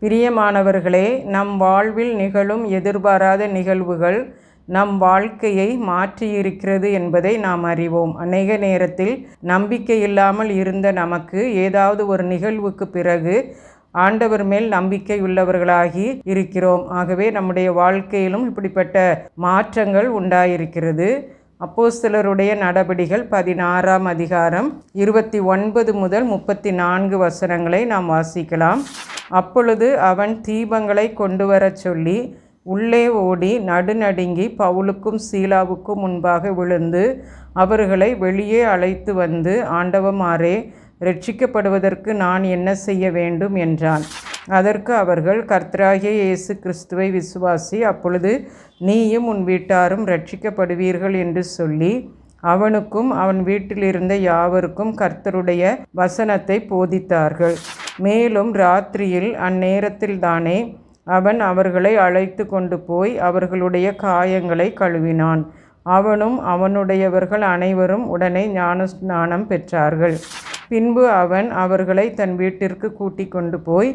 பிரியமானவர்களே, நம் வாழ்வில் நிகழும் எதிர்பாராத நிகழ்வுகள் நம் வாழ்க்கையை மாற்றியிருக்கிறது என்பதை நாம் அறிவோம். அநேக நேரத்தில் நம்பிக்கை இல்லாமல் இருந்த நமக்கு ஏதாவது ஒரு நிகழ்வுக்கு பிறகு ஆண்டவர் மேல் நம்பிக்கை உள்ளவர்களாகி இருக்கிறோம். ஆகவே நம்முடைய வாழ்க்கையிலும் இப்படிப்பட்ட மாற்றங்கள் உண்டாயிருக்கிறது. அப்போஸ்தலருடைய நடபடிகள் 16ஆம் அதிகாரம் 29 முதல் 34 வசனங்களை நாம் வாசிக்கலாம். அப்பொழுது அவன் தீபங்களை கொண்டு வரச் சொல்லி உள்ளே ஓடி நடுநடுங்கி பவுலுக்கும் சீலாவுக்கும் முன்பாக விழுந்து அவர்களை வெளியே அழைத்து வந்து, ஆண்டவமாரே, இரட்சிக்கப்படுவதற்கு நான் என்ன செய்ய வேண்டும் என்றான். அதற்கு அவர்கள், கர்த்தராகிய இயேசு கிறிஸ்துவை விசுவாசி, அப்பொழுது நீயும் உன் வீட்டாரும் இரட்சிக்கப்படுவீர்கள் என்று சொல்லி அவனுக்கும் அவன் வீட்டிலிருந்த யாவருக்கும் கர்த்தருடைய வசனத்தை போதித்தார்கள். மேலும் ராத்திரியில் அந்நேரத்தில்தானே அவன் அவர்களை அழைத்து கொண்டு போய் அவர்களுடைய காயங்களை கழுவினான். அவனும் அவனுடையவர்கள் அனைவரும் உடனே ஞானஸ்நானம் பெற்றார்கள். பின்பு அவன் அவர்களை தன் வீட்டிற்கு கூட்டிக் கொண்டு போய்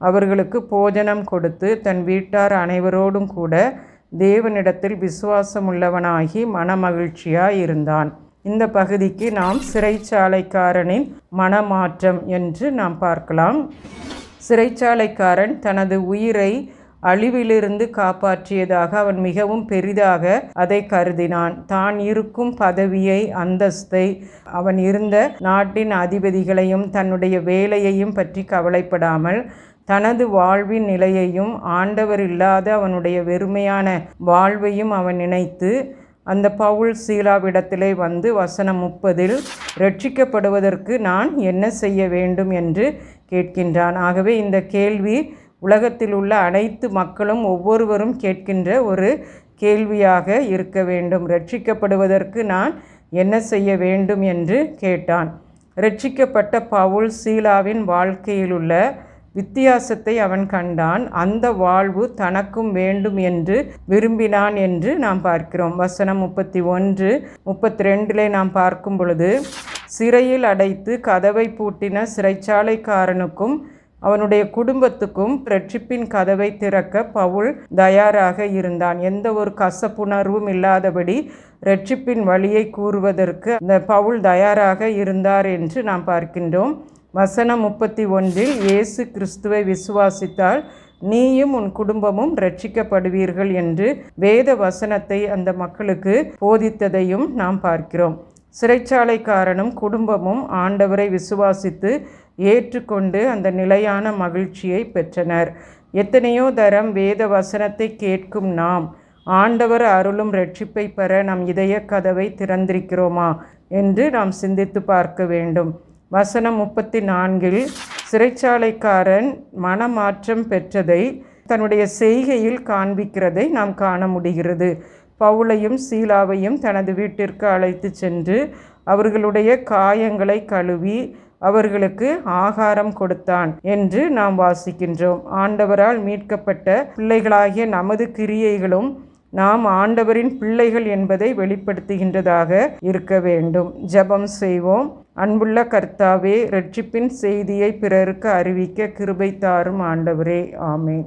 அவர்களுக்கு போஜனம் கொடுத்து தன் வீட்டார் அனைவரோடும் கூட தேவனிடத்தில் விசுவாசமுள்ளவனாகி மனமகிழ்ச்சியாய் இருந்தான். இந்த பகுதிக்கு நாம் சிறைச்சாலைக்காரனின் மனமாற்றம் என்று நாம் பார்க்கலாம். சிறைச்சாலைக்காரன் தனது உயிரை அழிவிலிருந்து காப்பாற்றியதாக அவன் மிகவும் பெரிதாக அதை கருதினான். தான் இருக்கும் பதவியை, அந்தஸ்தை, அவன் இருந்த நாட்டின் அதிபதிகளையும் தன்னுடைய வேலையையும் பற்றி கவலைப்படாமல் தனது வாழ்வின் நிலையையும் ஆண்டவர் இல்லாத அவனுடைய வெறுமையான வாழ்வையும் அவன் நினைத்து அந்த பவுல் சீலாவிடத்திலே வந்து வசனம் 30 இரட்சிக்கப்படுவதற்கு நான் என்ன செய்ய வேண்டும் என்று கேட்கின்றான். ஆகவே இந்த கேள்வி உலகத்தில் உள்ள அனைத்து மக்களும் ஒவ்வொருவரும் கேட்கின்ற ஒரு கேள்வியாக இருக்க வேண்டும். இரட்சிக்கப்படுவதற்கு நான் என்ன செய்ய வேண்டும் என்று கேட்டான். இரட்சிக்கப்பட்ட பவுல் சீலாவின் வாழ்க்கையிலுள்ள வித்தியாசத்தை அவன் கண்டான். அந்த வாழ்வு தனக்கும் வேண்டும் என்று விரும்பினான் என்று நாம் பார்க்கிறோம். வசனம் 31, 32 நாம் பார்க்கும் பொழுது, சிறையில் அடைத்து கதவை பூட்டின சிறைச்சாலைக்காரனுக்கும் அவனுடைய குடும்பத்துக்கும் இரட்சிப்பின் கதவை திறக்க பவுல் தயாராக இருந்தான். எந்த ஒரு கசப்புணர்வும் இல்லாதபடி இரட்சிப்பின் வழியை கூறுவதற்கு அந்த பவுல் தயாராக இருந்தார் என்று நாம் பார்க்கின்றோம். வசனம் 31, இயேசு கிறிஸ்துவை விசுவாசித்தால் நீயும் உன் குடும்பமும் இரட்சிக்கப்படுவீர்கள் என்று வேத வசனத்தை அந்த மக்களுக்கு போதித்ததையும் நாம் பார்க்கிறோம். சிறைச்சாலைக்காரனும் குடும்பமும் ஆண்டவரை விசுவாசித்து ஏற்றுக்கொண்டு அந்த நிலையான மகிழ்ச்சியை பெற்றனர். எத்தனையோ தரம் வேத வசனத்தை கேட்கும் நாம் ஆண்டவர் அருளும் இரட்சிப்பை பெற நம் இதய கதவை திறந்திருக்கிறோமா என்று நாம் சிந்தித்து பார்க்க வேண்டும். வசனம் 34, சிறைச்சாலைக்காரன் மனமாற்றம் பெற்றதை தன்னுடைய செய்கையில் காண்பிக்கிறதை நாம் காண முடிகிறது. பவுலையும் சீலாவையும் தனது வீட்டிற்கு அழைத்து சென்று அவர்களுடைய காயங்களை கழுவி அவர்களுக்கு ஆகாரம் கொடுத்தான் என்று நாம் வாசிக்கின்றோம். ஆண்டவரால் மீட்கப்பட்ட பிள்ளைகளாகிய நமது கிரியைகளும் நாம் ஆண்டவரின் பிள்ளைகள் என்பதை வெளிப்படுத்துகின்றதாக இருக்க வேண்டும். ஜெபம் செய்வோம். அன்புள்ள கர்த்தாவே, இரட்சிப்பின் செய்தியை பிறருக்கு அறிவிக்க கிருபை தாரும் ஆண்டவரே. ஆமென்.